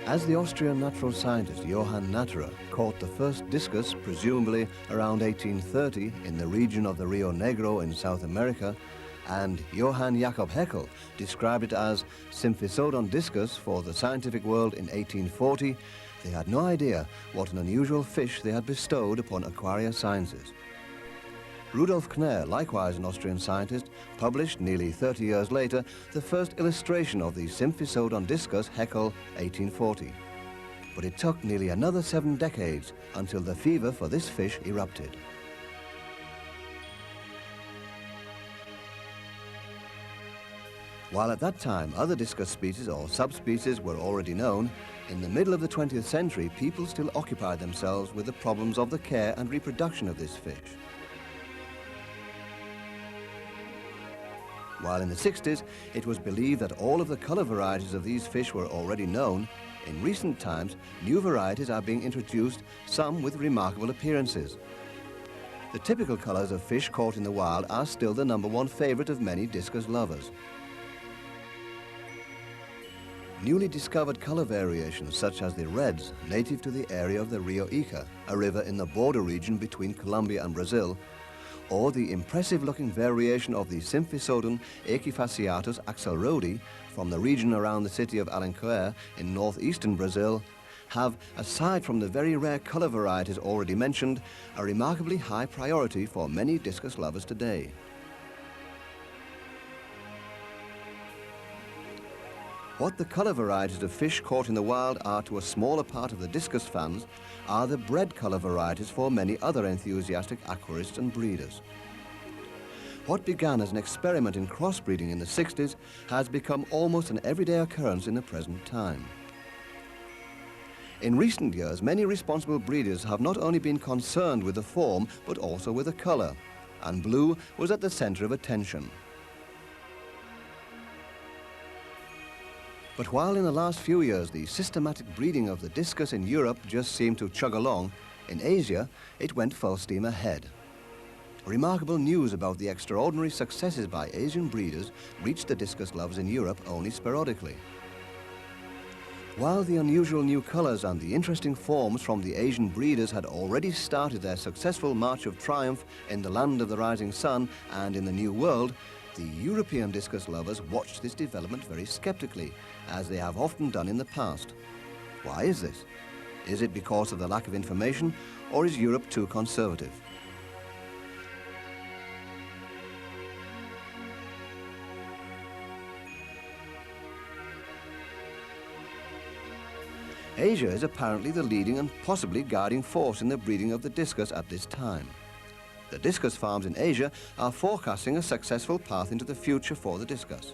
As the Austrian natural scientist Johann Natterer caught the first discus, presumably around 1830, in the region of the Rio Negro in South America, and Johann Jakob Haeckel described it as Symphysoodon discus for the scientific world in 1840, they had no idea what an unusual fish they had bestowed upon aquaria sciences. Rudolf Kner, likewise an Austrian scientist, published nearly 30 years later the first illustration of the Symphysoodon discus Haeckel 1840. But it took nearly another 7 decades until the fever for this fish erupted. While at that time other discus species or subspecies were already known, in the middle of the 20th century people still occupied themselves with the problems of the care and reproduction of this fish. While in the 60s it was believed that all of the colour varieties of these fish were already known, in recent times new varieties are being introduced, some with remarkable appearances. The typical colours of fish caught in the wild are still the #1 favourite of many discus lovers. Newly discovered colour variations such as the reds, native to the area of the Rio Ica, a river in the border region between Colombia and Brazil, or the impressive-looking variation of the Symphysoodon equifasciatus axelrodi from the region around the city of Alenquer in northeastern Brazil, have, aside from the very rare colour varieties already mentioned, a remarkably high priority for many discus lovers today. What the colour varieties of fish caught in the wild are to a smaller part of the discus fans are the bred colour varieties for many other enthusiastic aquarists and breeders. What began as an experiment in crossbreeding in the 60s has become almost an everyday occurrence in the present time. In recent years, many responsible breeders have not only been concerned with the form, but also with the colour, and blue was at the centre of attention. But while in the last few years the systematic breeding of the discus in Europe just seemed to chug along, in Asia it went full steam ahead. Remarkable news about the extraordinary successes by Asian breeders reached the discus lovers in Europe only sporadically. While the unusual new colours and the interesting forms from the Asian breeders had already started their successful march of triumph in the land of the rising sun and in the New World, the European discus lovers watched this development very sceptically, as they have often done in the past. Why is this? Is it because of the lack of information, or is Europe too conservative? Asia is apparently the leading and possibly guiding force in the breeding of the discus at this time. The discus farms in Asia are forecasting a successful path into the future for the discus.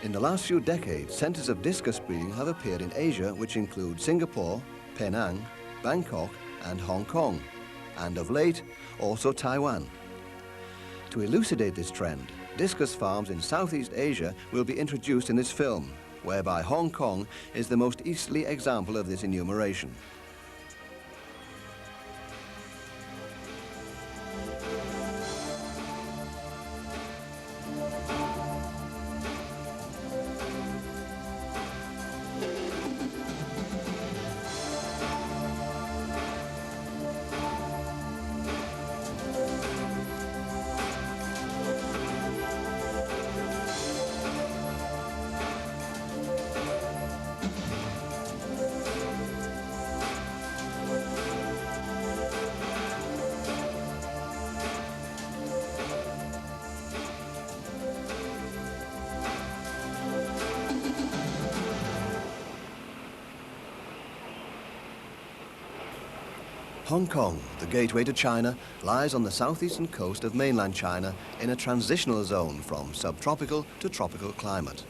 In the last few decades, centres of discus breeding have appeared in Asia, which include Singapore, Penang, Bangkok, and Hong Kong, and of late, also Taiwan. To elucidate this trend, discus farms in Southeast Asia will be introduced in this film, whereby Hong Kong is the most easterly example of this enumeration. Hong Kong, the gateway to China, lies on the southeastern coast of mainland China in a transitional zone from subtropical to tropical climate.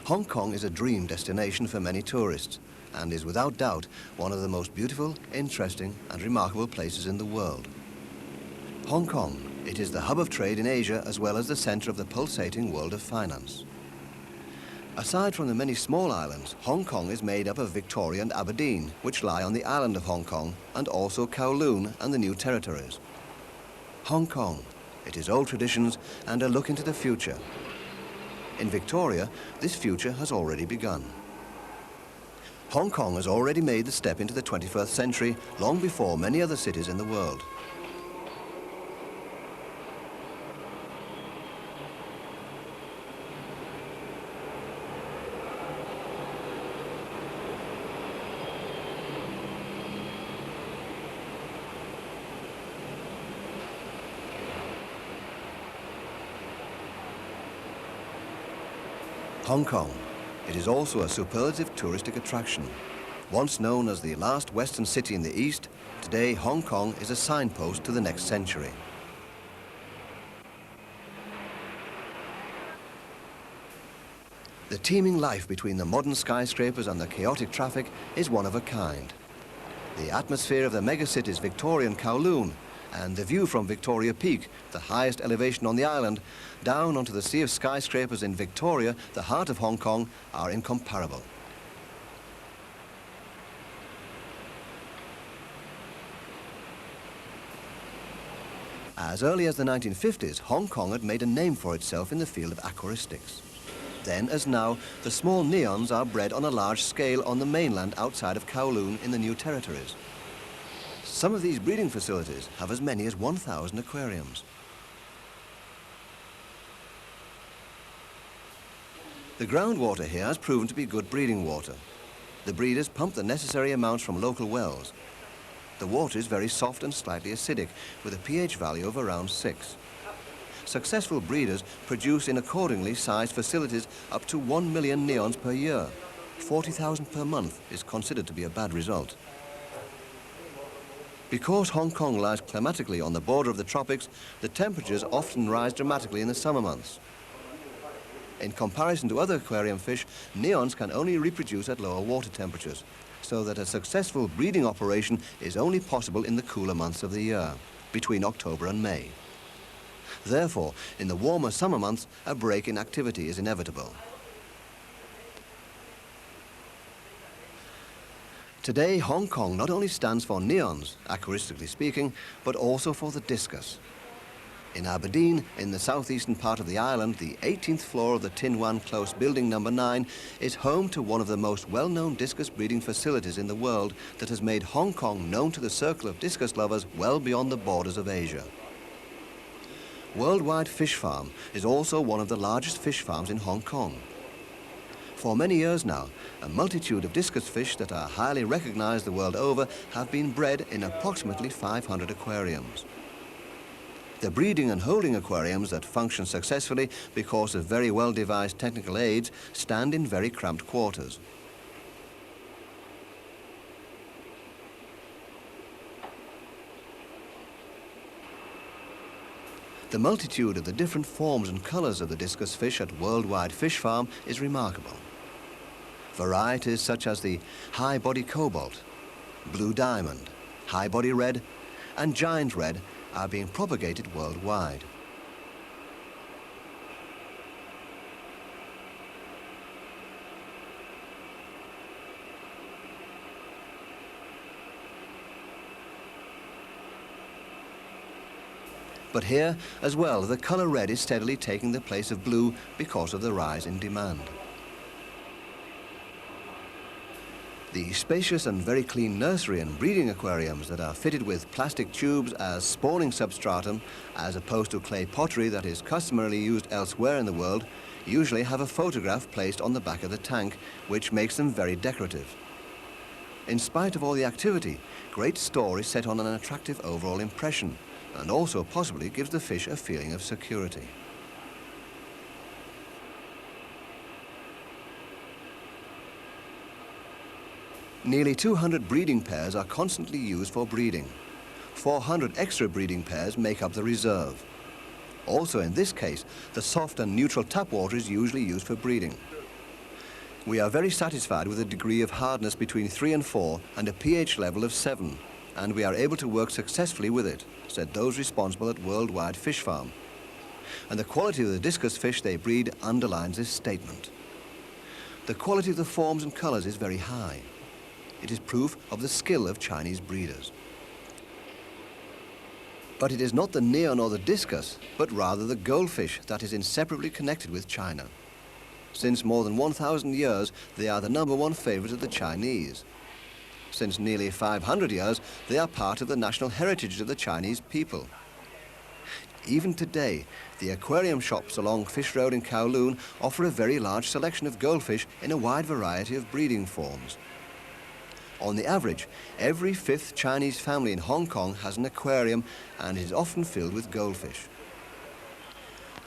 Hong Kong is a dream destination for many tourists and is without doubt one of the most beautiful, interesting and remarkable places in the world. Hong Kong, it is the hub of trade in Asia as well as the centre of the pulsating world of finance. Aside from the many small islands, Hong Kong is made up of Victoria and Aberdeen, which lie on the island of Hong Kong, and also Kowloon and the New Territories. Hong Kong, it is old traditions and a look into the future. In Victoria, this future has already begun. Hong Kong has already made the step into the 21st century long before many other cities in the world. Hong Kong. It is also a superlative touristic attraction. Once known as the last Western city in the East, today Hong Kong is a signpost to the next century. The teeming life between the modern skyscrapers and the chaotic traffic is one of a kind. The atmosphere of the megacities Victoria and Kowloon, and the view from Victoria Peak, the highest elevation on the island, down onto the sea of skyscrapers in Victoria, the heart of Hong Kong, are incomparable. As early as the 1950s, Hong Kong had made a name for itself in the field of aquaristics. Then, as now, the small neons are bred on a large scale on the mainland outside of Kowloon in the New Territories. Some of these breeding facilities have as many as 1,000 aquariums. The groundwater here has proven to be good breeding water. The breeders pump the necessary amounts from local wells. The water is very soft and slightly acidic, with a pH value of around 6. Successful breeders produce in accordingly sized facilities up to 1 million neons per year. 40,000 per month is considered to be a bad result. Because Hong Kong lies climatically on the border of the tropics, the temperatures often rise dramatically in the summer months. In comparison to other aquarium fish, neons can only reproduce at lower water temperatures, so that a successful breeding operation is only possible in the cooler months of the year, between October and May. Therefore, in the warmer summer months, a break in activity is inevitable. Today, Hong Kong not only stands for neons, aquaristically speaking, but also for the discus. In Aberdeen, in the southeastern part of the island, the 18th floor of the Tin Wan Close building number 9 is home to one of the most well-known discus breeding facilities in the world that has made Hong Kong known to the circle of discus lovers well beyond the borders of Asia. Worldwide Fish Farm is also one of the largest fish farms in Hong Kong. For many years now, a multitude of discus fish that are highly recognized the world over have been bred in approximately 500 aquariums. The breeding and holding aquariums that function successfully because of very well-devised technical aids stand in very cramped quarters. The multitude of the different forms and colors of the discus fish at Worldwide Fish Farm is remarkable. Varieties such as the high body cobalt, blue diamond, high body red, and giant red are being propagated worldwide. But here, as well, the color red is steadily taking the place of blue because of the rise in demand. The spacious and very clean nursery and breeding aquariums that are fitted with plastic tubes as spawning substratum, as opposed to clay pottery that is customarily used elsewhere in the world, usually have a photograph placed on the back of the tank, which makes them very decorative. In spite of all the activity, great store is set on an attractive overall impression, and also possibly gives the fish a feeling of security. Nearly 200 breeding pairs are constantly used for breeding. 400 extra breeding pairs make up the reserve. Also in this case, the soft and neutral tap water is usually used for breeding. We are very satisfied with a degree of hardness between 3 and 4 and a pH level of 7, and we are able to work successfully with it, said those responsible at Worldwide Fish Farm. And the quality of the discus fish they breed underlines this statement. The quality of the forms and colours is very high. It is proof of the skill of Chinese breeders. But it is not the neon or the discus, but rather the goldfish that is inseparably connected with China. Since more than 1,000 years, they are the #1 favourite of the Chinese. Since nearly 500 years, they are part of the national heritage of the Chinese people. Even today, the aquarium shops along Fish Road in Kowloon offer a very large selection of goldfish in a wide variety of breeding forms. On the average, every 5th Chinese family in Hong Kong has an aquarium and is often filled with goldfish.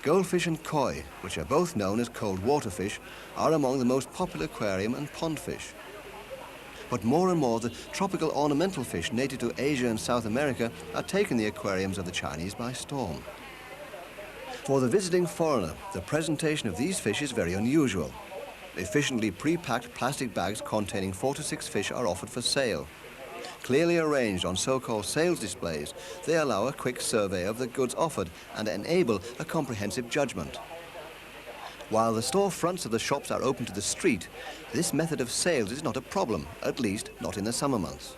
Goldfish and koi, which are both known as cold water fish, are among the most popular aquarium and pond fish. But more and more, the tropical ornamental fish native to Asia and South America are taking the aquariums of the Chinese by storm. For the visiting foreigner, the presentation of these fish is very unusual. Efficiently pre-packed plastic bags containing 4 to 6 fish are offered for sale. Clearly arranged on so-called sales displays, they allow a quick survey of the goods offered and enable a comprehensive judgment. While the store fronts of the shops are open to the street, this method of sales is not a problem, at least not in the summer months.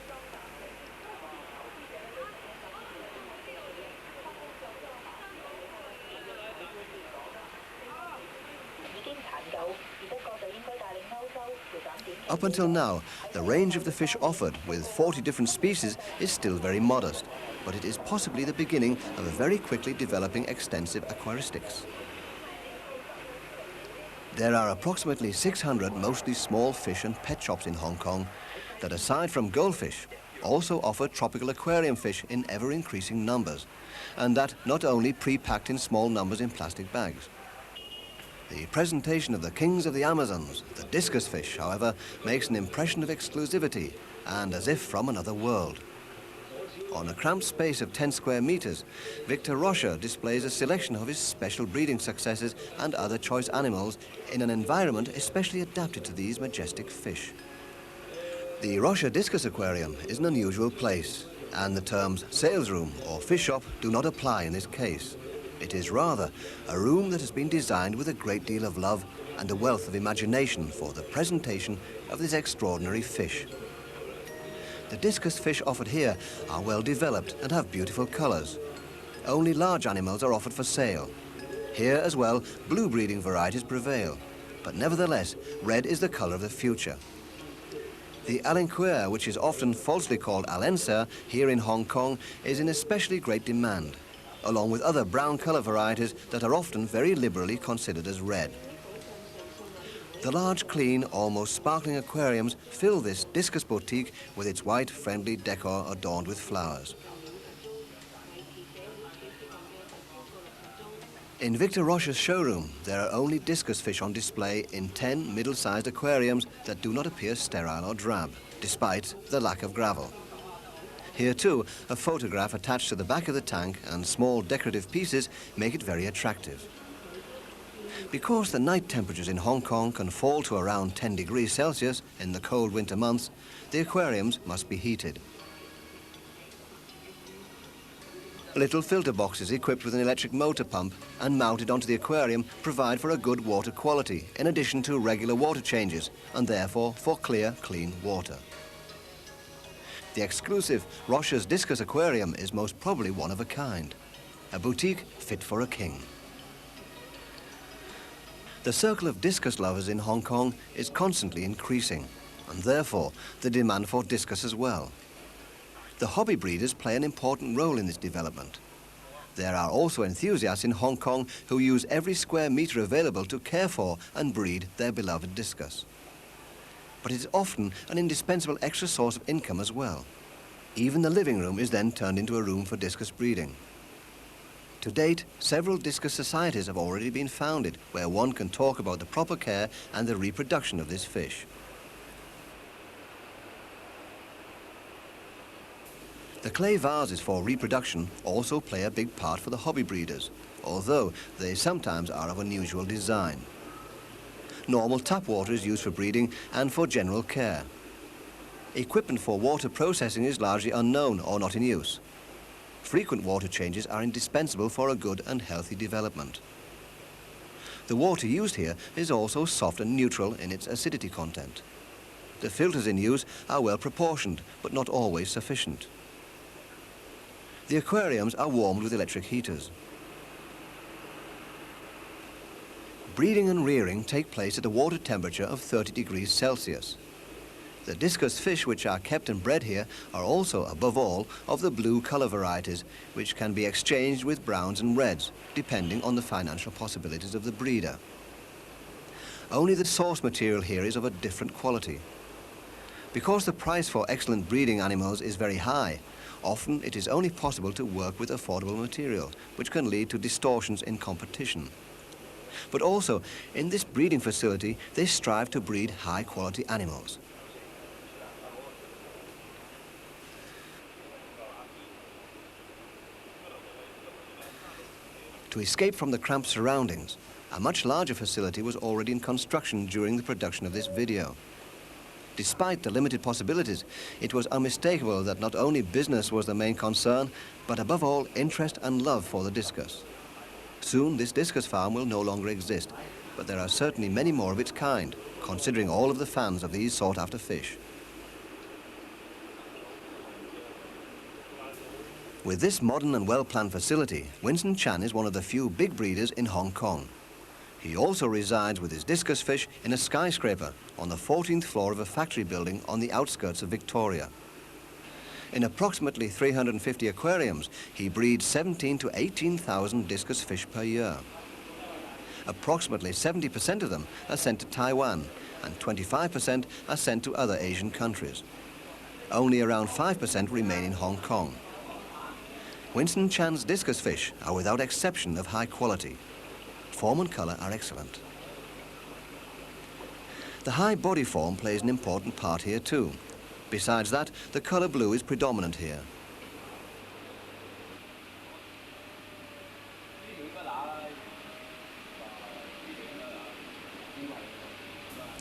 Up until now, the range of the fish offered, with 40 different species, is still very modest, but it is possibly the beginning of a very quickly developing extensive aquaristics. There are approximately 600 mostly small fish and pet shops in Hong Kong that, aside from goldfish, also offer tropical aquarium fish in ever-increasing numbers, and that not only pre-packed in small numbers in plastic bags. The presentation of the kings of the Amazons, the discus fish, however, makes an impression of exclusivity and as if from another world. On a cramped space of 10 square meters, Victor Rocha displays a selection of his special breeding successes and other choice animals in an environment especially adapted to these majestic fish. The Rocha Discus Aquarium is an unusual place, and the terms sales room or fish shop do not apply in this case. It is rather a room that has been designed with a great deal of love and a wealth of imagination for the presentation of this extraordinary fish. The discus fish offered here are well developed and have beautiful colors. Only large animals are offered for sale. Here as well, blue breeding varieties prevail, but nevertheless, red is the color of the future. The aquariu, which is often falsely called alencer here in Hong Kong, is in especially great demand, along with other brown color varieties that are often very liberally considered as red. The large, clean, almost sparkling aquariums fill this discus boutique with its white, friendly decor adorned with flowers. In Victor Rocha's showroom, there are only discus fish on display in 10 middle-sized aquariums that do not appear sterile or drab, despite the lack of gravel. Here too, a photograph attached to the back of the tank and small decorative pieces make it very attractive. Because the night temperatures in Hong Kong can fall to around 10 degrees Celsius in the cold winter months, the aquariums must be heated. Little filter boxes equipped with an electric motor pump and mounted onto the aquarium provide for a good water quality, in addition to regular water changes, and therefore for clear, clean water. The exclusive Rocha's Discus Aquarium is most probably one of a kind, a boutique fit for a king. The circle of discus lovers in Hong Kong is constantly increasing, and therefore the demand for discus as well. The hobby breeders play an important role in this development. There are also enthusiasts in Hong Kong who use every square meter available to care for and breed their beloved discus. But it is often an indispensable extra source of income as well. Even the living room is then turned into a room for discus breeding. To date, several discus societies have already been founded where one can talk about the proper care and the reproduction of this fish. The clay vases for reproduction also play a big part for the hobby breeders, although they sometimes are of unusual design. Normal tap water is used for breeding and for general care. Equipment for water processing is largely unknown or not in use. Frequent water changes are indispensable for a good and healthy development. The water used here is also soft and neutral in its acidity content. The filters in use are well proportioned, but not always sufficient. The aquariums are warmed with electric heaters. Breeding and rearing take place at a water temperature of 30 degrees Celsius. The discus fish which are kept and bred here are also, above all, of the blue colour varieties, which can be exchanged with browns and reds, depending on the financial possibilities of the breeder. Only the source material here is of a different quality. Because the price for excellent breeding animals is very high, often it is only possible to work with affordable materials, which can lead to distortions in competition. But also, in this breeding facility, they strive to breed high-quality animals. To escape from the cramped surroundings, a much larger facility was already in construction during the production of this video. Despite the limited possibilities, it was unmistakable that not only business was the main concern, but above all, interest and love for the discus. Soon, this discus farm will no longer exist, but there are certainly many more of its kind, considering all of the fans of these sought-after fish. With this modern and well-planned facility, Winston Chan is one of the few big breeders in Hong Kong. He also resides with his discus fish in a skyscraper on the 14th floor of a factory building on the outskirts of Victoria. In approximately 350 aquariums, he breeds 17 to 18,000 discus fish per year. Approximately 70% of them are sent to Taiwan, and 25% are sent to other Asian countries. Only around 5% remain in Hong Kong. Winston Chan's discus fish are without exception of high quality. Form and colour are excellent. The high body form plays an important part here too. Besides that, the colour blue is predominant here.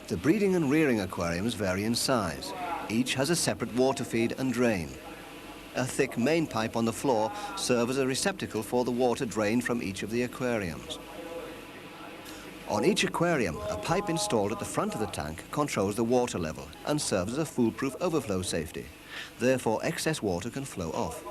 The breeding and rearing aquariums vary in size. Each has a separate water feed and drain. A thick main pipe on the floor serves as a receptacle for the water drained from each of the aquariums. On each aquarium, a pipe installed at the front of the tank controls the water level and serves as a foolproof overflow safety. Therefore, excess water can flow off.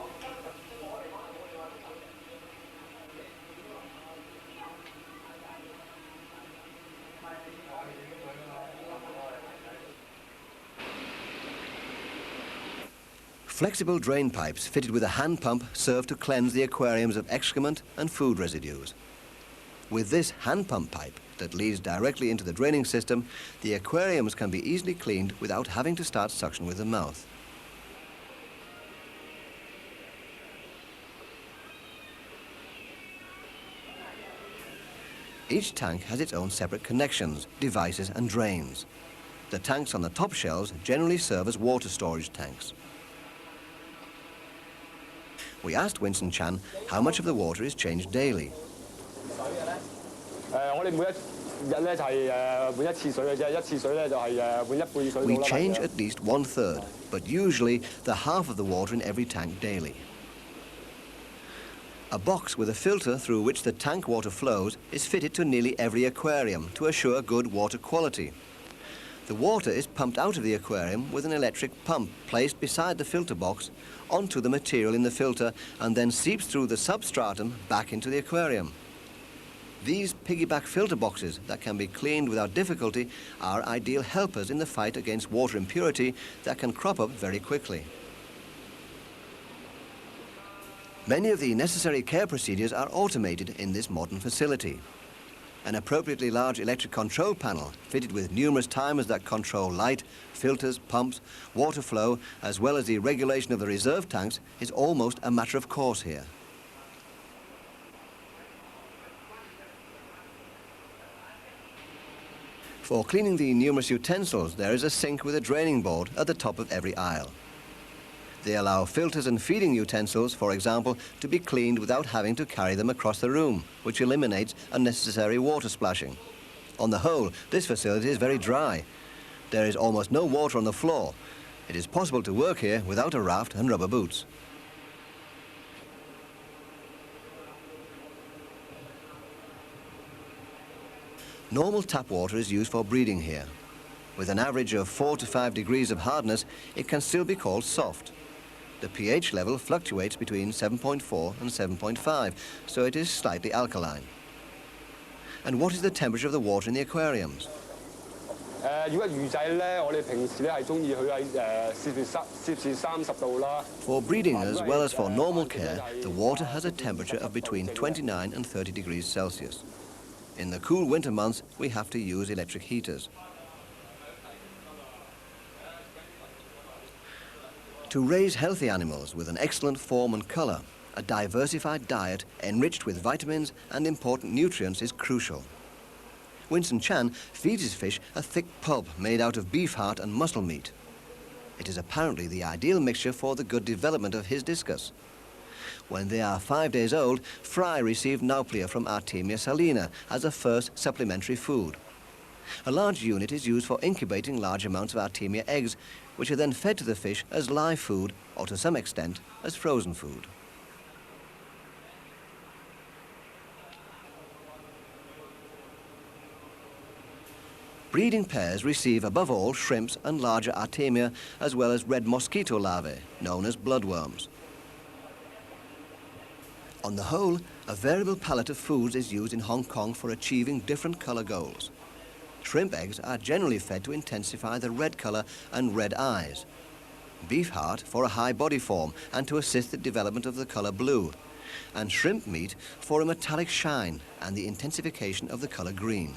Flexible drain pipes fitted with a hand pump serve to cleanse the aquariums of excrement and food residues. With this hand pump pipe that leads directly into the draining system, the aquariums can be easily cleaned without having to start suction with the mouth. Each tank has its own separate connections, devices and drains. The tanks on the top shelves generally serve as water storage tanks. We asked Winston Chan how much of the water is changed daily. We change at least 1/3, but usually the half of the water in every tank daily. A box with a filter through which the tank water flows is fitted to nearly every aquarium to assure good water quality. The water is pumped out of the aquarium with an electric pump placed beside the filter box onto the material in the filter and then seeps through the substratum back into the aquarium. These piggyback filter boxes that can be cleaned without difficulty are ideal helpers in the fight against water impurity that can crop up very quickly. Many of the necessary care procedures are automated in this modern facility. An appropriately large electric control panel fitted with numerous timers that control light, filters, pumps, water flow, as well as the regulation of the reserve tanks is almost a matter of course here. For cleaning the numerous utensils, there is a sink with a draining board at the top of every aisle. They allow filters and feeding utensils, for example, to be cleaned without having to carry them across the room, which eliminates unnecessary water splashing. On the whole, this facility is very dry. There is almost no water on the floor. It is possible to work here without a raft and rubber boots. Normal tap water is used for breeding here. With an average of 4 to 5 degrees of hardness, it can still be called soft. The pH level fluctuates between 7.4 and 7.5, so it is slightly alkaline. And what is the temperature of the water in the aquariums? 如果魚仔咧，我哋平時咧係中意佢喺攝氏30度啦。For breeding as well as for normal care, the water has a temperature of between 29 and 30 degrees Celsius. In the cool winter months, we have to use electric heaters. To raise healthy animals with an excellent form and colour, a diversified diet enriched with vitamins and important nutrients is crucial. Winston Chan feeds his fish a thick pulp made out of beef heart and muscle meat. It is apparently the ideal mixture for the good development of his discus. When they are 5 days old, fry receive nauplia from Artemia salina as a first supplementary food. A large unit is used for incubating large amounts of Artemia eggs, which are then fed to the fish as live food or to some extent as frozen food. Breeding pairs receive above all shrimps and larger Artemia as well as red mosquito larvae, known as bloodworms. On the whole, a variable palette of foods is used in Hong Kong for achieving different colour goals. Shrimp eggs are generally fed to intensify the red colour and red eyes. Beef heart for a high body form and to assist the development of the colour blue. And shrimp meat for a metallic shine and the intensification of the colour green.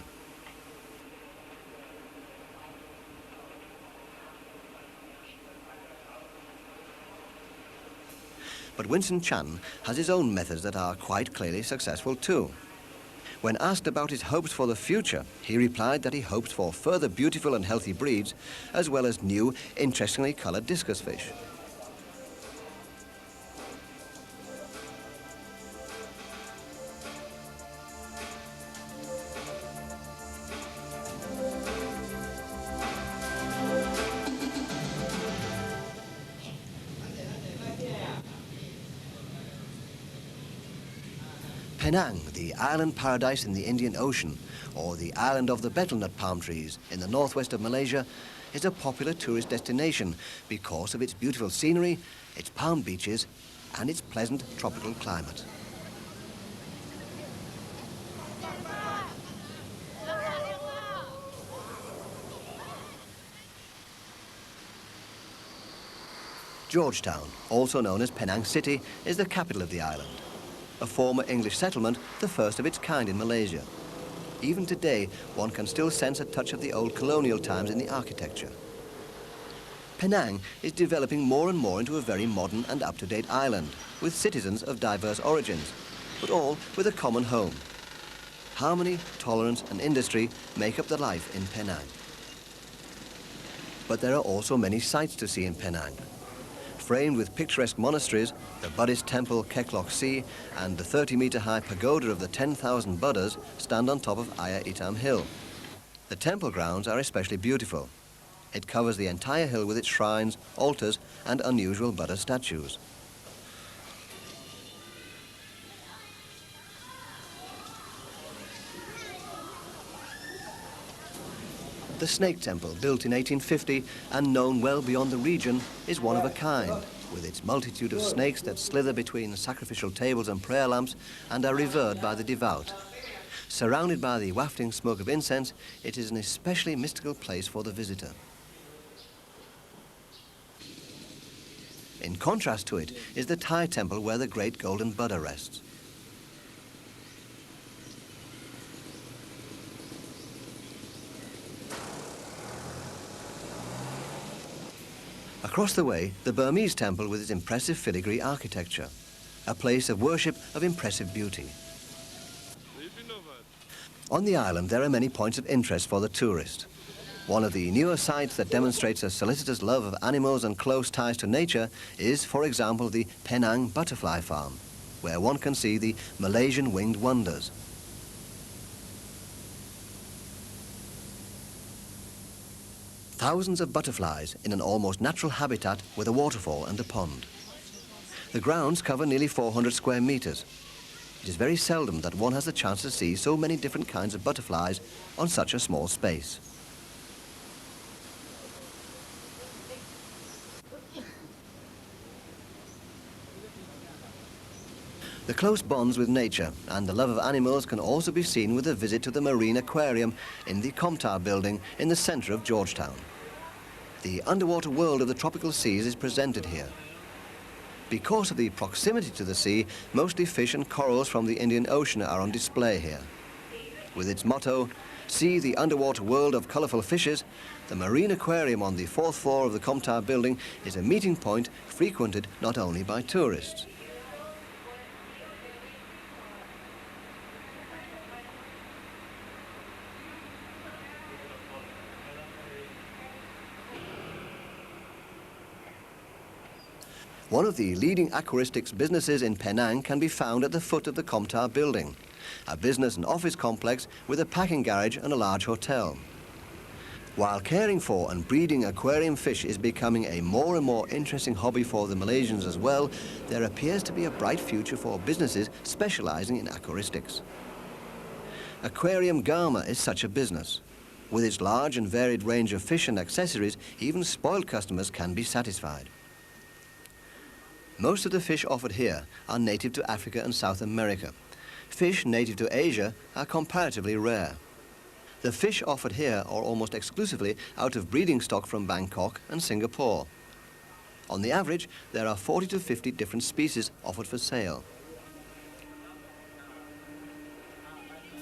But Winston Chan has his own methods that are quite clearly successful too. When asked about his hopes for the future, he replied that he hopes for further beautiful and healthy breeds, as well as new, interestingly coloured discus fish. Penang, the island paradise in the Indian Ocean, or the island of the betel nut palm trees in the northwest of Malaysia, is a popular tourist destination because of its beautiful scenery, its palm beaches, and its pleasant tropical climate. Georgetown, also known as Penang City, is the capital of the island. A former English settlement, the first of its kind in Malaysia. Even today, one can still sense a touch of the old colonial times in the architecture. Penang is developing more and more into a very modern and up-to-date island, with citizens of diverse origins, but all with a common home. Harmony, tolerance and industry make up the life in Penang. But there are also many sights to see in Penang. Framed with picturesque monasteries, the Buddhist temple Kek Lok Si and the 30-metre-high pagoda of the 10,000 Buddhas stand on top of Ayia Itam Hill. The temple grounds are especially beautiful. It covers the entire hill with its shrines, altars and unusual Buddha statues. The snake temple, built in 1850 and known well beyond the region, is one of a kind, with its multitude of snakes that slither between sacrificial tables and prayer lamps and are revered by the devout. Surrounded by the wafting smoke of incense, it is an especially mystical place for the visitor. In contrast to it is the Thai temple where the great golden Buddha rests. Across the way, the Burmese temple with its impressive filigree architecture, a place of worship of impressive beauty. On the island, there are many points of interest for the tourist. One of the newer sites that demonstrates a solicitous love of animals and close ties to nature is, for example, the Penang Butterfly Farm, where one can see the Malaysian winged wonders. Thousands of butterflies in an almost natural habitat with a waterfall and a pond. The grounds cover nearly 400 square meters. It is very seldom that one has the chance to see so many different kinds of butterflies on such a small space. The close bonds with nature and the love of animals can also be seen with a visit to the marine aquarium in the Comtar building in the centre of Georgetown. The underwater world of the tropical seas is presented here. Because of the proximity to the sea, mostly fish and corals from the Indian Ocean are on display here. With its motto, "See the underwater world of colourful fishes," the marine aquarium on the 4th floor of the Comtar building is a meeting point frequented not only by tourists. One of the leading aquaristics businesses in Penang can be found at the foot of the Comtar building, a business and office complex with a packing garage and a large hotel. While caring for and breeding aquarium fish is becoming a more and more interesting hobby for the Malaysians as well, there appears to be a bright future for businesses specializing in aquaristics. Aquarium Garma is such a business. With its large and varied range of fish and accessories, even spoiled customers can be satisfied. Most of the fish offered here are native to Africa and South America. Fish native to Asia are comparatively rare. The fish offered here are almost exclusively out of breeding stock from Bangkok and Singapore. On the average, there are 40 to 50 different species offered for sale.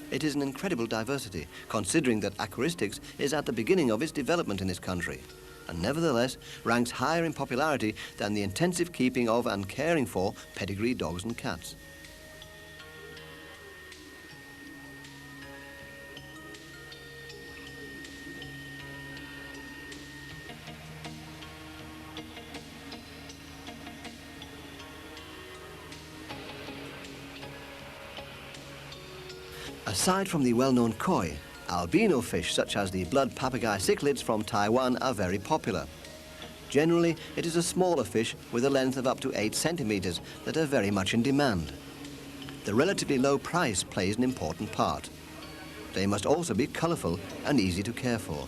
It is an incredible diversity, considering that aquaristics is at the beginning of its development in this country, and nevertheless ranks higher in popularity than the intensive keeping of and caring for pedigree dogs and cats. Aside from the well-known koi, albino fish such as the blood papagai cichlids from Taiwan are very popular. Generally, it is a smaller fish with a length of up to 8 centimeters that are very much in demand. The relatively low price plays an important part. They must also be colorful and easy to care for.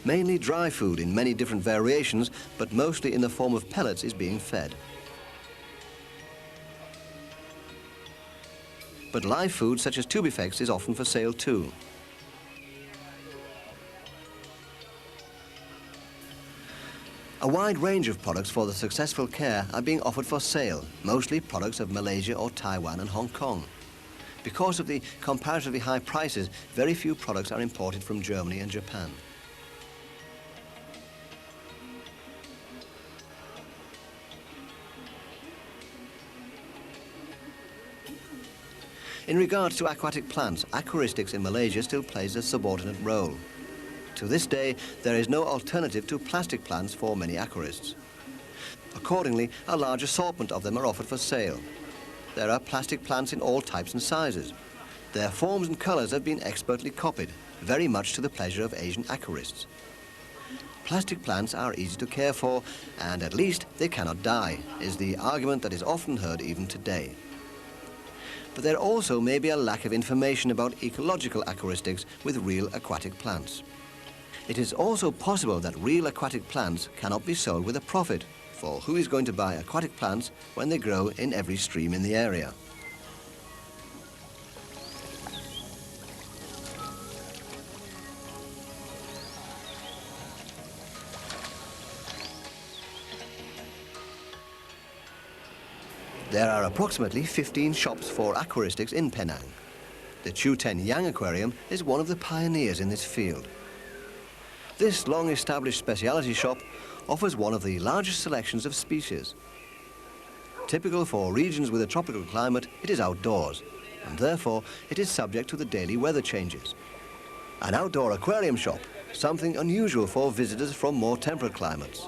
Mainly dry food in many different variations, but mostly in the form of pellets, is being fed. But live food such as divx is often for sale too. A wide range of products for the successful care are being offered for sale, mostly products of Malaysia or Taiwan and Hong Kong. Because of the comparatively high prices, very few products are imported from Germany and Japan. In regards to aquatic plants, aquaristics in Malaysia still plays a subordinate role. To this day, there is no alternative to plastic plants for many aquarists. Accordingly, a large assortment of them are offered for sale. There are plastic plants in all types and sizes. Their forms and colors have been expertly copied, very much to the pleasure of Asian aquarists. Plastic plants are easy to care for, and at least they cannot die, is the argument that is often heard even today. But there also may be a lack of information about ecological aquaristics with real aquatic plants. It is also possible that real aquatic plants cannot be sold with a profit, for who is going to buy aquatic plants when they grow in every stream in the area? There are approximately 15 shops for aquaristics in Penang. The Chu Ten Yang Aquarium is one of the pioneers in this field. This long-established specialty shop offers one of the largest selections of species. Typical for regions with a tropical climate, it is outdoors, and therefore it is subject to the daily weather changes. An outdoor aquarium shop, something unusual for visitors from more temperate climates.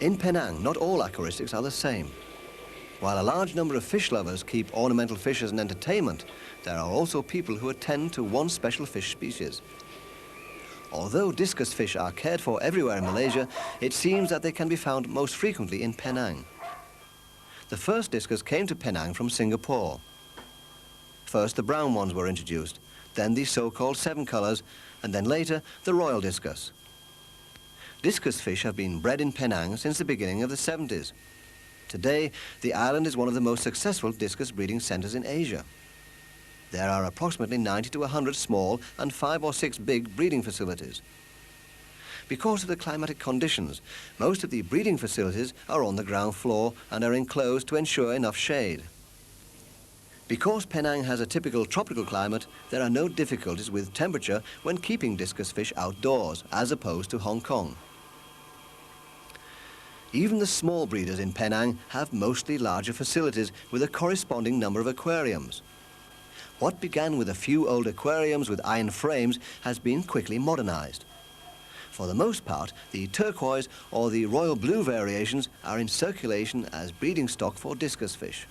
In Penang, not all aquaristics are the same. While a large number of fish lovers keep ornamental fish as an entertainment, there are also people who attend to one special fish species. Although discus fish are cared for everywhere in Malaysia, it seems that they can be found most frequently in Penang. The first discus came to Penang from Singapore. First, the brown ones were introduced, then the so-called seven colours, and then later, the royal discus. Discus fish have been bred in Penang since the beginning of the 70s. Today, the island is one of the most successful discus breeding centres in Asia. There are approximately 90 to 100 small and 5 or 6 big breeding facilities. Because of the climatic conditions, most of the breeding facilities are on the ground floor and are enclosed to ensure enough shade. Because Penang has a typical tropical climate, there are no difficulties with temperature when keeping discus fish outdoors, as opposed to Hong Kong. Even the small breeders in Penang have mostly larger facilities with a corresponding number of aquariums. What began with a few old aquariums with iron frames has been quickly modernized. For the most part, the turquoise or the royal blue variations are in circulation as breeding stock for discus fish.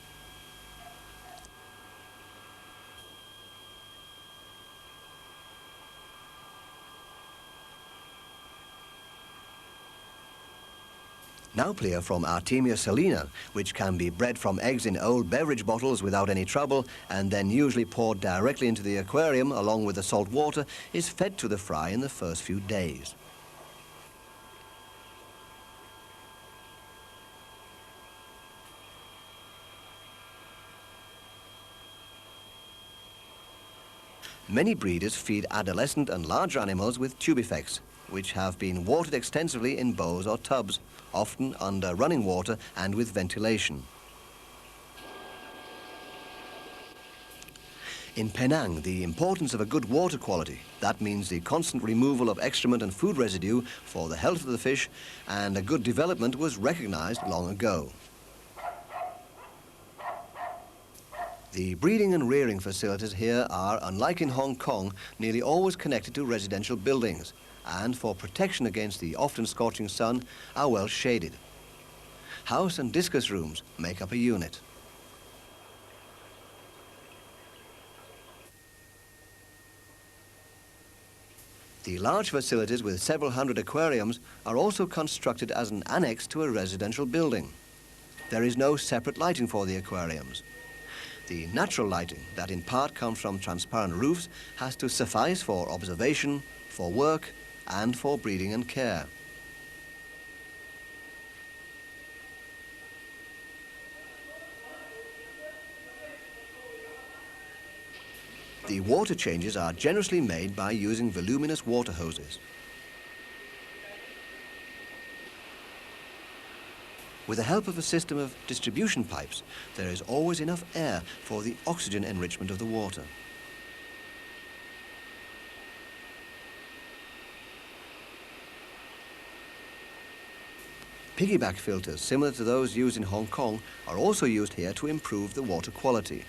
Nauplia from Artemia salina, which can be bred from eggs in old beverage bottles without any trouble and then usually poured directly into the aquarium along with the salt water, is fed to the fry in the first few days. Many breeders feed adolescent and larger animals with tubifex, which have been watered extensively in bowls or tubs, often under running water and with ventilation. In Penang, the importance of a good water quality, that means the constant removal of excrement and food residue for the health of the fish, and a good development was recognized long ago. The breeding and rearing facilities here are, unlike in Hong Kong, nearly always connected to residential buildings, and for protection against the often scorching sun, are well shaded. House and discus rooms make up a unit. The large facilities with several hundred aquariums are also constructed as an annex to a residential building. There is no separate lighting for the aquariums. The natural lighting that in part comes from transparent roofs has to suffice for observation, for work, and for breeding and care. The water changes are generously made by using voluminous water hoses. With the help of a system of distribution pipes, there is always enough air for the oxygen enrichment of the water. Piggyback filters, similar to those used in Hong Kong, are also used here to improve the water quality.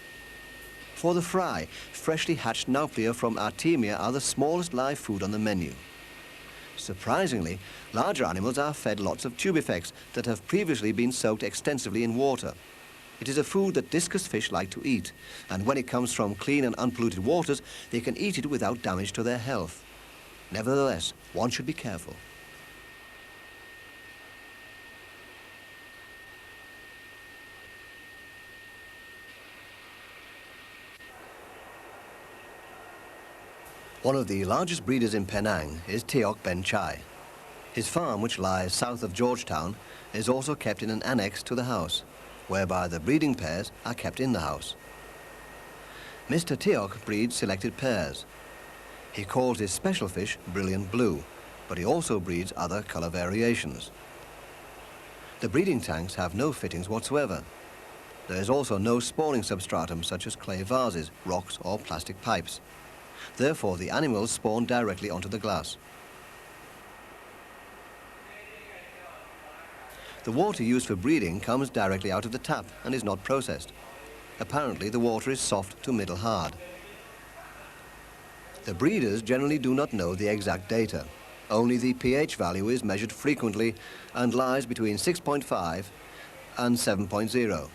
For the fry, freshly hatched nauplia from Artemia are the smallest live food on the menu. Surprisingly, larger animals are fed lots of tubifex that have previously been soaked extensively in water. It is a food that discus fish like to eat, and when it comes from clean and unpolluted waters, they can eat it without damage to their health. Nevertheless, one should be careful. One of the largest breeders in Penang is Teok Ben Chai. His farm, which lies south of Georgetown, is also kept in an annex to the house, whereby the breeding pairs are kept in the house. Mr. Teok breeds selected pairs. He calls his special fish brilliant blue, but he also breeds other color variations. The breeding tanks have no fittings whatsoever. There is also no spawning substratum such as clay vases, rocks or plastic pipes. Therefore, the animals spawn directly onto the glass. The water used for breeding comes directly out of the tap and is not processed. Apparently, the water is soft to middle hard. The breeders generally do not know the exact data. Only the pH value is measured frequently and lies between 6.5 and 7.0.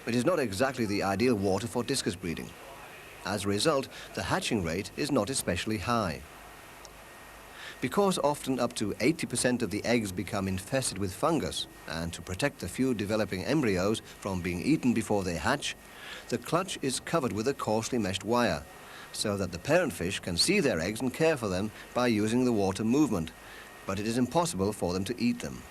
It is not exactly the ideal water for discus breeding. As a result, the hatching rate is not especially high. Because often up to 80% of the eggs become infested with fungus, and to protect the few developing embryos from being eaten before they hatch, the clutch is covered with a coarsely meshed wire, so that the parent fish can see their eggs and care for them by using the water movement, but it is impossible for them to eat them.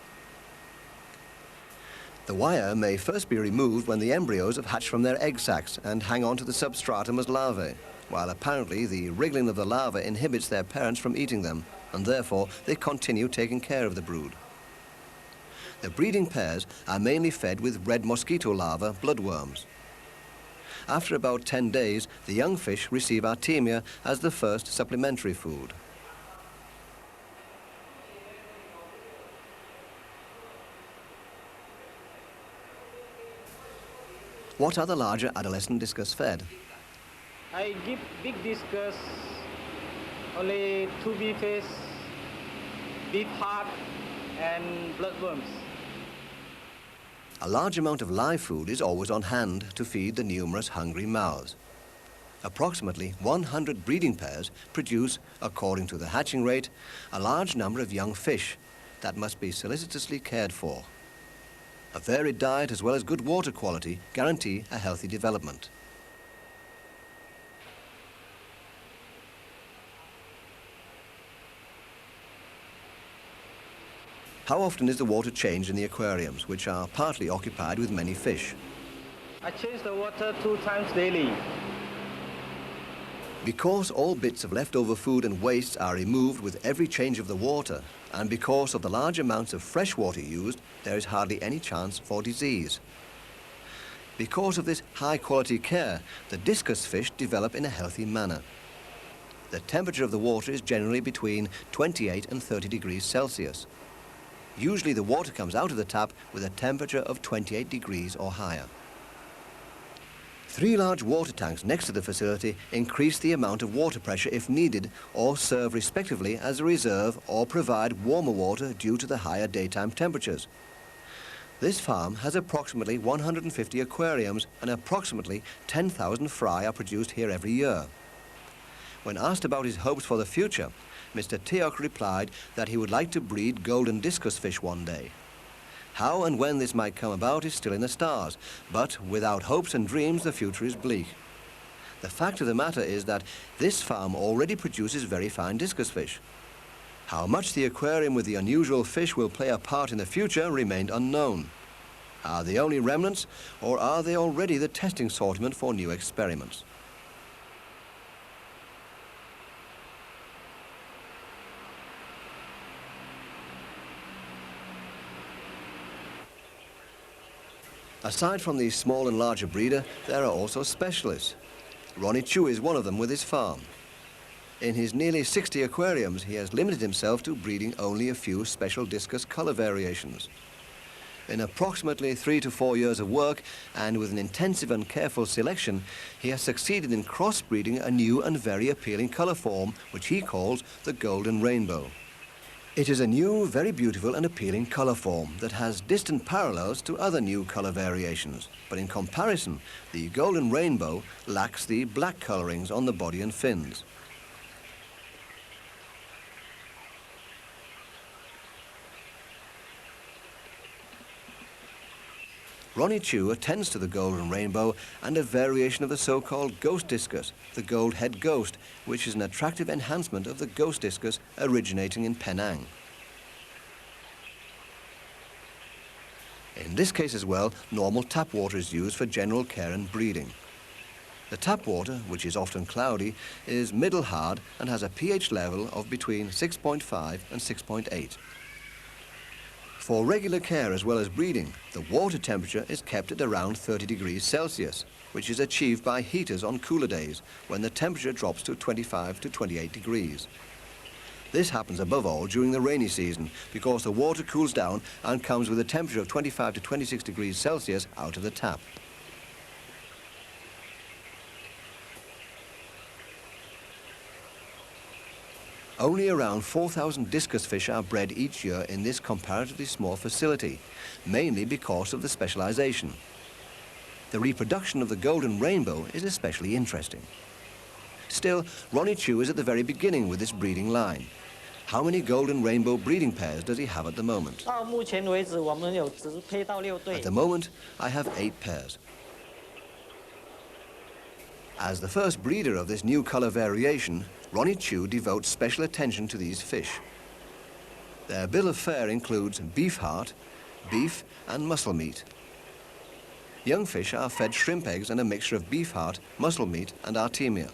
The wire may first be removed when the embryos have hatched from their egg sacs and hang on to the substratum as larvae, while apparently the wriggling of the larvae inhibits their parents from eating them, and therefore they continue taking care of the brood. The breeding pairs are mainly fed with red mosquito larvae bloodworms. After about 10 days, the young fish receive artemia as the first supplementary food. What are the larger adolescent discus fed? I give big discus, only 2 beef, beef heart, and bloodworms. A large amount of live food is always on hand to feed the numerous hungry mouths. Approximately 100 breeding pairs produce, according to the hatching rate, a large number of young fish that must be solicitously cared for. A varied diet as well as good water quality guarantee a healthy development. How often is the water changed in the aquariums, which are partly occupied with many fish? I change the water 2 times daily. Because all bits of leftover food and wastes are removed with every change of the water, and because of the large amounts of fresh water used, there is hardly any chance for disease. Because of this high-quality care, the discus fish develop in a healthy manner. The temperature of the water is generally between 28 and 30 degrees Celsius. Usually the water comes out of the tap with a temperature of 28 degrees or higher. 3 large water tanks next to the facility increase the amount of water pressure if needed, or serve respectively as a reserve or provide warmer water due to the higher daytime temperatures. This farm has approximately 150 aquariums and approximately 10,000 fry are produced here every year. When asked about his hopes for the future, Mr. Teok replied that he would like to breed golden discus fish one day. How and when this might come about is still in the stars, but without hopes and dreams, the future is bleak. The fact of the matter is that this farm already produces very fine discus fish. How much the aquarium with the unusual fish will play a part in the future remained unknown. Are they only remnants, or are they already the testing assortment for new experiments? Aside from the small and larger breeder, there are also specialists. Ronnie Chu is one of them with his farm. In his nearly 60 aquariums, he has limited himself to breeding only a few special discus color variations. In approximately 3 to 4 years of work, and with an intensive and careful selection, he has succeeded in crossbreeding a new and very appealing color form, which he calls the golden rainbow. It is a new, very beautiful and appealing color form that has distant parallels to other new color variations. But in comparison, the golden rainbow lacks the black colorings on the body and fins. Ronnie Chu attends to the golden rainbow and a variation of the so-called ghost discus, the gold head ghost, which is an attractive enhancement of the ghost discus originating in Penang. In this case as well, normal tap water is used for general care and breeding. The tap water, which is often cloudy, is middle hard and has a pH level of between 6.5 and 6.8. For regular care as well as breeding, the water temperature is kept at around 30 degrees Celsius, which is achieved by heaters on cooler days when the temperature drops to 25 to 28 degrees. This happens above all during the rainy season because the water cools down and comes with a temperature of 25 to 26 degrees Celsius out of the tap. Only around 4,000 discus fish are bred each year in this comparatively small facility, mainly because of the specialization. The reproduction of the golden rainbow is especially interesting. Still, Ronnie Chu is at the very beginning with this breeding line. How many golden rainbow breeding pairs does he have at the moment? 到目前为止，我们有直配到6 At 对 the。moment, I have 8 pairs. As the first breeder of this new colour variation, Ronnie Chu devotes special attention to these fish. Their bill of fare includes beef heart, beef and muscle meat. Young fish are fed shrimp eggs and a mixture of beef heart, muscle meat and artemia.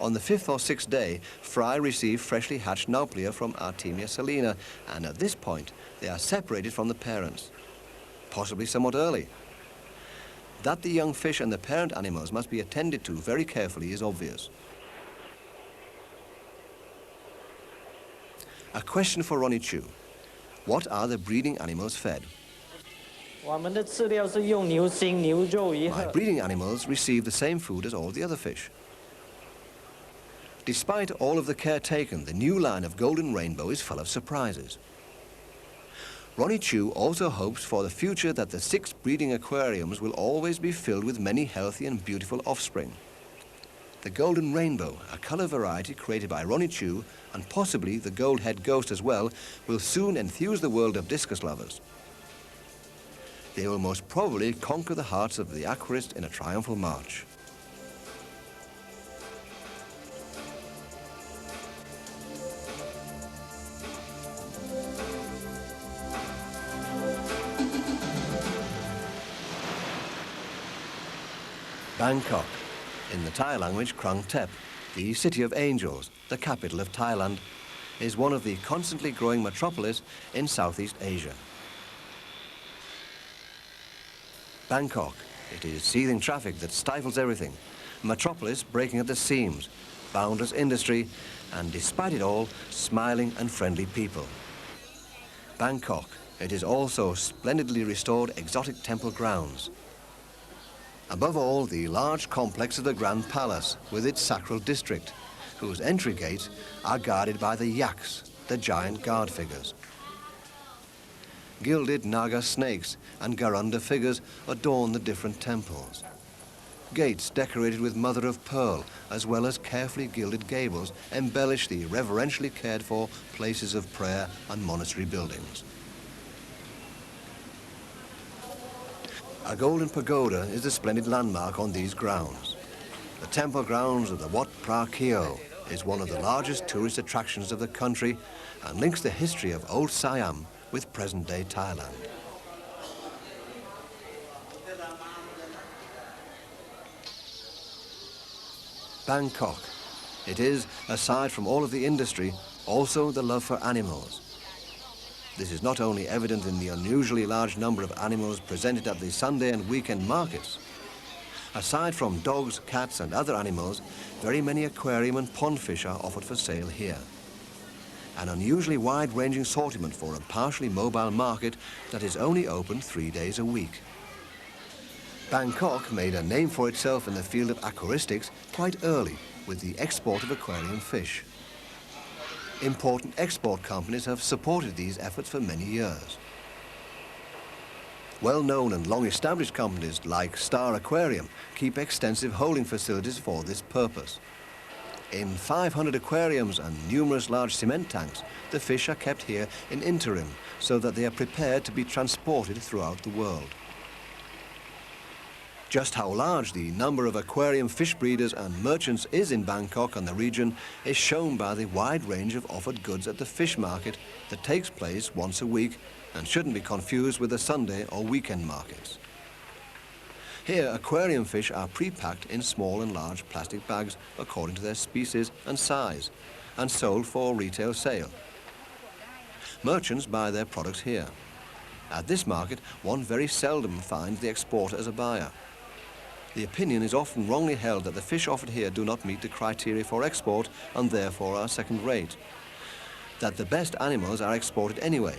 On the 5th or 6th day, fry receive freshly hatched nauplia from Artemia salina, and at this point they are separated from the parents, possibly somewhat early. That the young fish and the parent animals must be attended to very carefully is obvious. A question for Ronnie Chu. What are the breeding animals fed? 我们的饲料是用牛心、牛肉、鱼 My 和 breeding animals receive the same food as all the other fish. Despite all of the care taken, the new line of Golden Rainbow is full of surprises. Ronnie Chu also hopes for the future that the 6 breeding aquariums will always be filled with many healthy and beautiful offspring. The Golden Rainbow, a colour variety created by Ronnie Chu, and possibly the Gold-Head Ghost as well, will soon enthuse the world of discus lovers. They will most probably conquer the hearts of the aquarists in a triumphal march. Bangkok, in the Thai language Krang Thep, the city of angels, the capital of Thailand, is one of the constantly growing metropolis in Southeast Asia. Bangkok, it is seething traffic that stifles everything, a metropolis breaking at the seams, boundless industry, and despite it all, smiling and friendly people. Bangkok, it is also splendidly restored exotic temple grounds. Above all, the large complex of the Grand Palace with its sacral district, whose entry gates are guarded by the yaks, the giant guard figures. Gilded Naga snakes and Garanda figures adorn the different temples. Gates decorated with mother of pearl, as well as carefully gilded gables, embellish the reverentially cared for places of prayer and monastery buildings. A golden pagoda is a splendid landmark on these grounds. The temple grounds of the Wat Phra Keo is one of the largest tourist attractions of the country and links the history of old Siam with present-day Thailand. Bangkok. It is, aside from all of the industry, also the love for animals. This is not only evident in the unusually large number of animals presented at the Sunday and weekend markets. Aside from dogs, cats and other animals, very many aquarium and pond fish are offered for sale here. An unusually wide-ranging assortment for a partially mobile market that is only open 3 days a week. Bangkok made a name for itself in the field of aquaristics quite early with the export of aquarium fish. Important export companies have supported these efforts for many years. Well-known and long-established companies like Star Aquarium keep extensive holding facilities for this purpose. In 500 aquariums and numerous large cement tanks, the fish are kept here in interim so that they are prepared to be transported throughout the world. Just how large the number of aquarium fish breeders and merchants is in Bangkok and the region is shown by the wide range of offered goods at the fish market that takes place once a week and shouldn't be confused with the Sunday or weekend markets. Here, aquarium fish are pre-packed in small and large plastic bags according to their species and size and sold for retail sale. Merchants buy their products here. At this market, one very seldom finds the exporter as a buyer. The opinion is often wrongly held that the fish offered here do not meet the criteria for export and therefore are second-rate. That the best animals are exported anyway.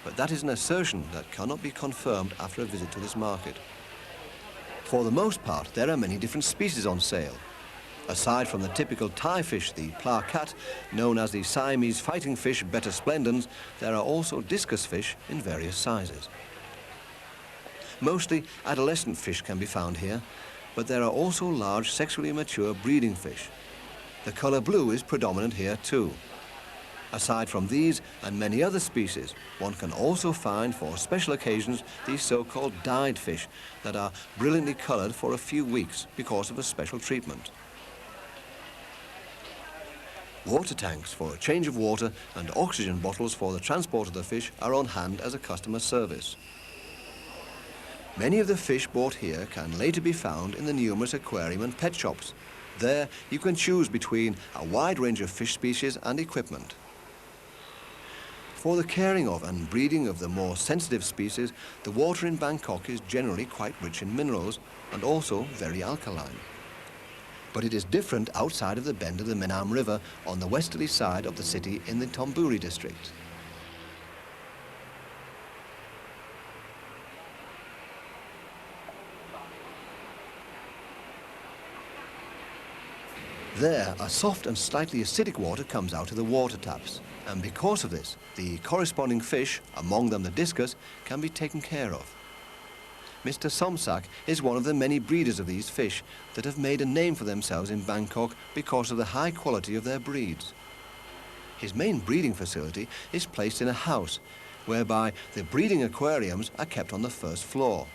But that is an assertion that cannot be confirmed after a visit to this market. For the most part, there are many different species on sale. Aside from the typical Thai fish, the pla cat, known as the Siamese fighting fish Betta splendens, there are also discus fish in various sizes. Mostly adolescent fish can be found here, but there are also large sexually mature breeding fish. The colour blue is predominant here too. Aside from these and many other species, one can also find for special occasions these so-called dyed fish that are brilliantly coloured for a few weeks because of a special treatment. Water tanks for a change of water and oxygen bottles for the transport of the fish are on hand as a customer service. Many of the fish bought here can later be found in the numerous aquarium and pet shops. There you can choose between a wide range of fish species and equipment. For the caring of and breeding of the more sensitive species, the water in Bangkok is generally quite rich in minerals and also very alkaline. But it is different outside of the bend of the Menam River on the westerly side of the city in the Thonburi district. There, a soft and slightly acidic water comes out of the water taps, and because of this, the corresponding fish, among them the discus, can be taken care of. Mr. Somsak is one of the many breeders of these fish that have made a name for themselves in Bangkok because of the high quality of their breeds. His main breeding facility is placed in a house, whereby the breeding aquariums are kept on the first floor.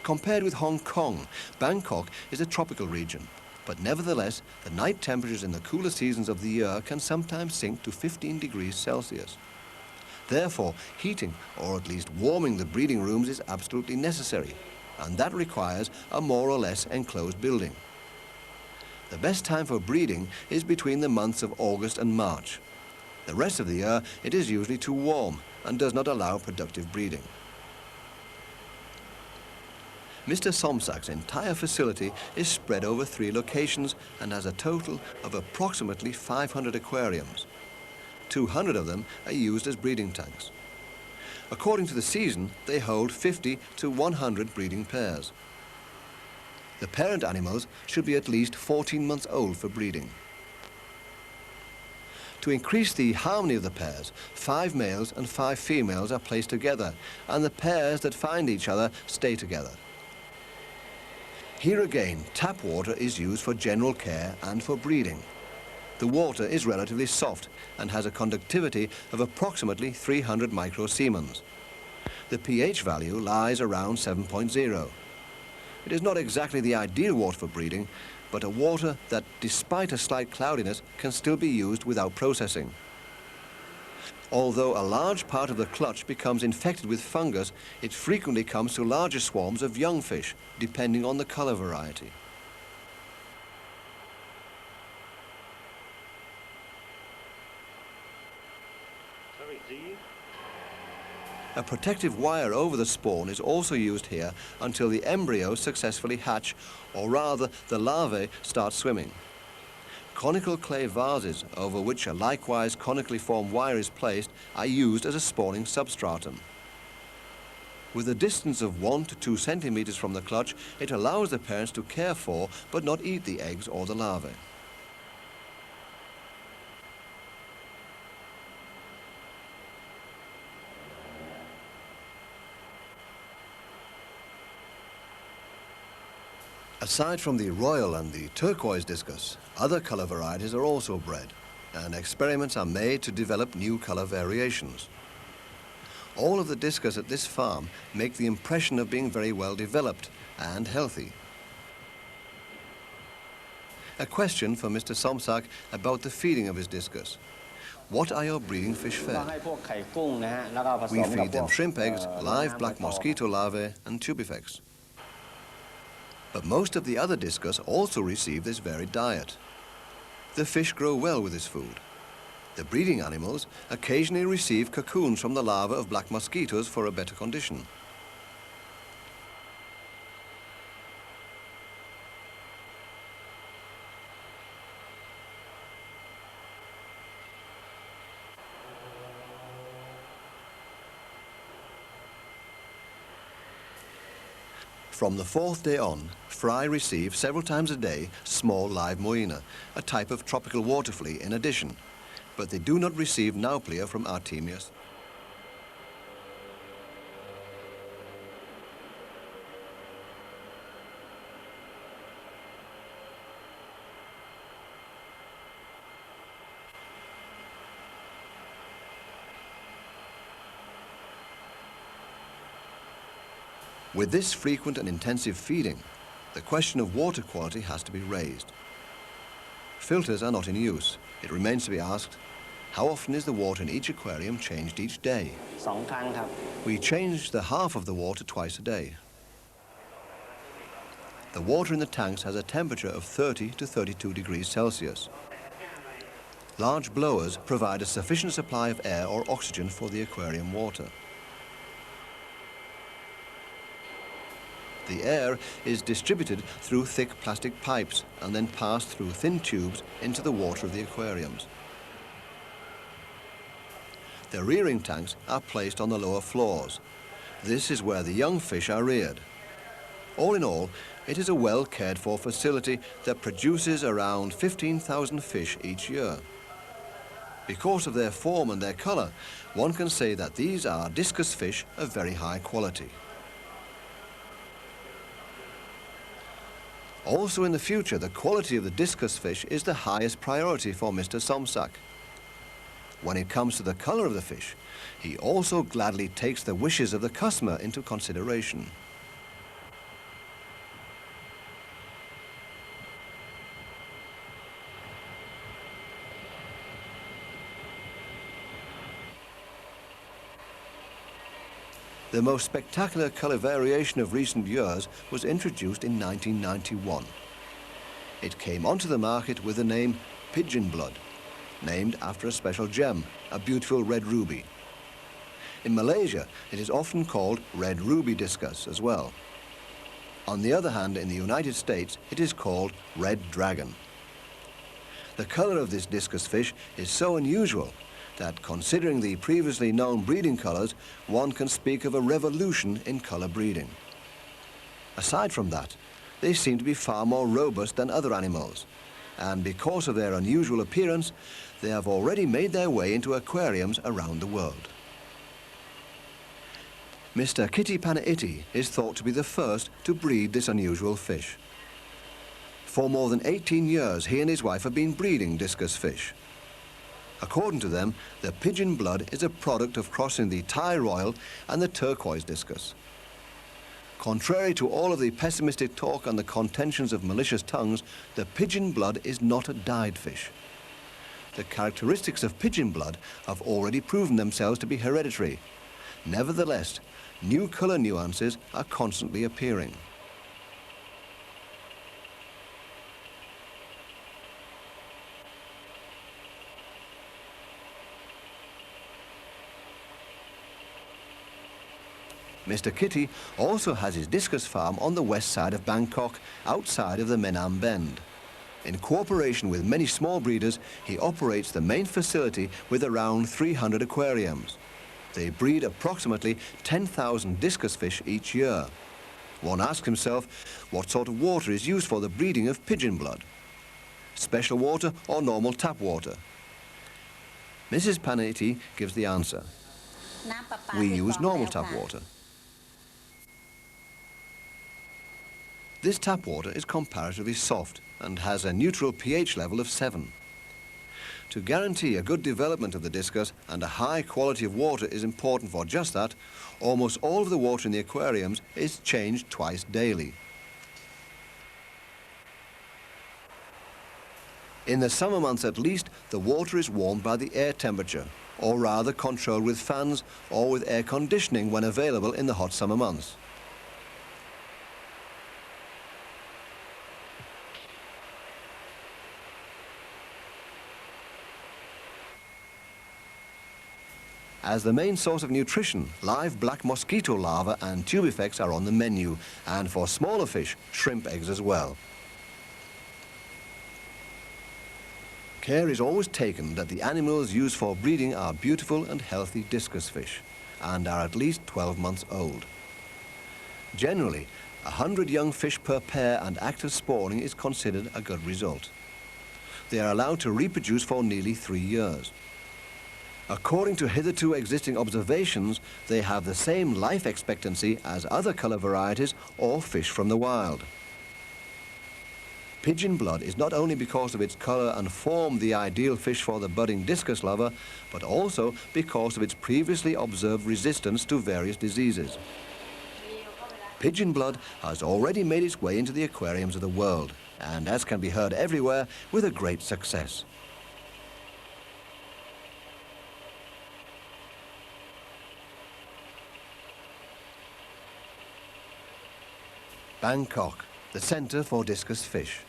Compared with Hong Kong, Bangkok is a tropical region, but nevertheless, the night temperatures in the cooler seasons of the year can sometimes sink to 15 degrees Celsius. Therefore, heating, or at least warming the breeding rooms is absolutely necessary, and that requires a more or less enclosed building. The best time for breeding is between the months of August and March. The rest of the year, it is usually too warm and does not allow productive breeding. Mr. Somsak's entire facility is spread over 3 locations and has a total of approximately 500 aquariums. 200 of them are used as breeding tanks. According to the season, they hold 50 to 100 breeding pairs. The parent animals should be at least 14 months old for breeding. To increase the harmony of the pairs, 5 males and 5 females are placed together, and the pairs that find each other stay together. Here again, tap water is used for general care and for breeding. The water is relatively soft and has a conductivity of approximately 300 microsiemens. The pH value lies around 7.0. It is not exactly the ideal water for breeding, but a water that, despite a slight cloudiness, can still be used without processing. Although a large part of the clutch becomes infected with fungus, it frequently comes to larger swarms of young fish, depending on the color variety. A protective wire over the spawn is also used here until the embryos successfully hatch, or rather the larvae start swimming. Conical clay vases, over which a likewise conically formed wire is placed, are used as a spawning substratum. With a distance of 1 to 2 centimeters from the clutch, it allows the parents to care for but not eat the eggs or the larvae. Aside from the royal and the turquoise discus, other color varieties are also bred, and experiments are made to develop new color variations. All of the discus at this farm make the impression of being very well developed and healthy. A question for Mr. Somsak about the feeding of his discus. What are your breeding fish fed? We feed them shrimp eggs, live black mosquito larvae, and tubifex. But most of the other discus also receive this varied diet. The fish grow well with this food. The breeding animals occasionally receive cocoons from the larvae of black mosquitoes for a better condition. From the 4th day on, fry receive several times a day small live moina, a type of tropical water flea in addition, but they do not receive nauplia from Artemius. With this frequent and intensive feeding, the question of water quality has to be raised. Filters are not in use. It remains to be asked, how often is the water in each aquarium changed each day? 2 ครั้งครับ We change the half of the water twice a day. The water in the tanks has a temperature of 30 to 32 degrees Celsius. Large blowers provide a sufficient supply of air or oxygen for the aquarium water. The air is distributed through thick plastic pipes and then passed through thin tubes into the water of the aquariums. The rearing tanks are placed on the lower floors. This is where the young fish are reared. All in all, it is a well cared for facility that produces around 15,000 fish each year. Because of their form and their colour, one can say that these are discus fish of very high quality. Also in the future, the quality of the discus fish is the highest priority for Mr. Somsak. When it comes to the colour of the fish, he also gladly takes the wishes of the customer into consideration. The most spectacular colour variation of recent years was introduced in 1991. It came onto the market with the name pigeon blood, named after a special gem, a beautiful red ruby. In Malaysia, it is often called red ruby discus as well. On the other hand, in the United States, it is called red dragon. The colour of this discus fish is so unusual that, considering the previously known breeding colours, one can speak of a revolution in colour breeding. Aside from that, they seem to be far more robust than other animals, and because of their unusual appearance, they have already made their way into aquariums around the world. Mr. Kitty Panaiti is thought to be the first to breed this unusual fish. For more than 18 years, he and his wife have been breeding discus fish. According to them, the pigeon blood is a product of crossing the Thai royal and the turquoise discus. Contrary to all of the pessimistic talk and the contentions of malicious tongues, the pigeon blood is not a dyed fish. The characteristics of pigeon blood have already proven themselves to be hereditary. Nevertheless, new colour nuances are constantly appearing. Mr. Kitty also has his discus farm on the west side of Bangkok, outside of the Menam Bend. In cooperation with many small breeders, he operates the main facility with around 300 aquariums. They breed approximately 10,000 discus fish each year. One asks himself what sort of water is used for the breeding of pigeon blood. Special water or normal tap water? Mrs. Panaiti gives the answer. We use normal tap water. This tap water is comparatively soft and has a neutral pH level of 7. To guarantee a good development of the discus and a high quality of water is important for just that, almost all of the water in the aquariums is changed twice daily. In the summer months at least, the water is warmed by the air temperature, or rather controlled with fans or with air conditioning when available in the hot summer months. As the main source of nutrition, live black mosquito larvae and tubifex are on the menu, and for smaller fish, shrimp eggs as well. Care is always taken that the animals used for breeding are beautiful and healthy discus fish, and are at least 12 months old. Generally, 100 young fish per pair and active spawning is considered a good result. They are allowed to reproduce for nearly 3 years. According to hitherto existing observations, they have the same life expectancy as other colour varieties or fish from the wild. Pigeon blood is not only because of its colour and form the ideal fish for the budding discus lover, but also because of its previously observed resistance to various diseases. Pigeon blood has already made its way into the aquariums of the world, and as can be heard everywhere, with a great success. Bangkok, the centre for discus fish.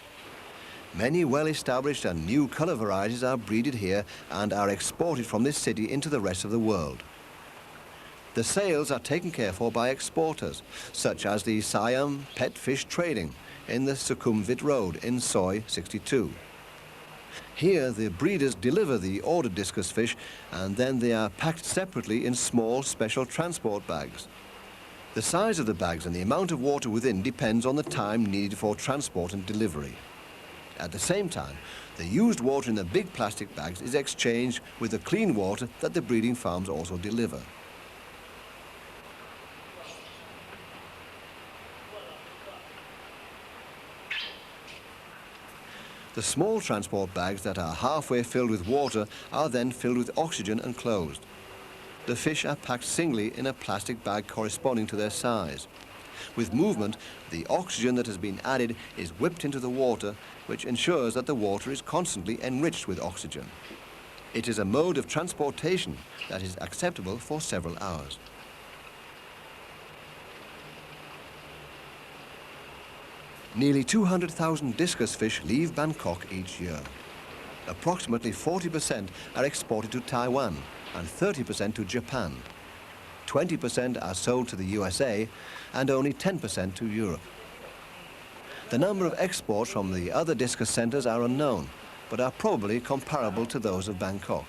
Many well-established and new colour varieties are breeded here and are exported from this city into the rest of the world. The sales are taken care for by exporters, such as the Siam Pet Fish Trading in the Sukhumvit Road in Soi 62. Here, the breeders deliver the ordered discus fish and then they are packed separately in small special transport bags. The size of the bags and the amount of water within depends on the time needed for transport and delivery. At the same time, the used water in the big plastic bags is exchanged with the clean water that the breeding farms also deliver. The small transport bags that are halfway filled with water are then filled with oxygen and closed. The fish are packed singly in a plastic bag corresponding to their size. With movement, the oxygen that has been added is whipped into the water, which ensures that the water is constantly enriched with oxygen. It is a mode of transportation that is acceptable for several hours. Nearly 200,000 discus fish leave Bangkok each year. Approximately 40% are exported to Taiwan and 30% to Japan. 20% are sold to the USA and only 10% to Europe. The number of exports from the other discus centres are unknown, but are probably comparable to those of Bangkok.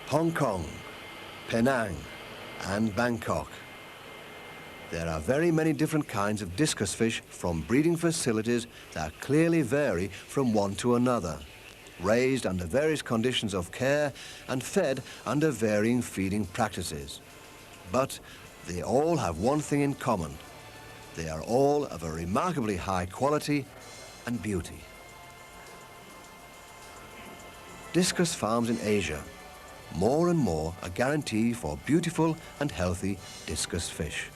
Hong Kong, Penang and Bangkok. There are very many different kinds of discus fish from breeding facilities that clearly vary from one to another, raised under various conditions of care and fed under varying feeding practices. But they all have one thing in common. They are all of a remarkably high quality and beauty. Discus farms in Asia, more and more a guarantee for beautiful and healthy discus fish.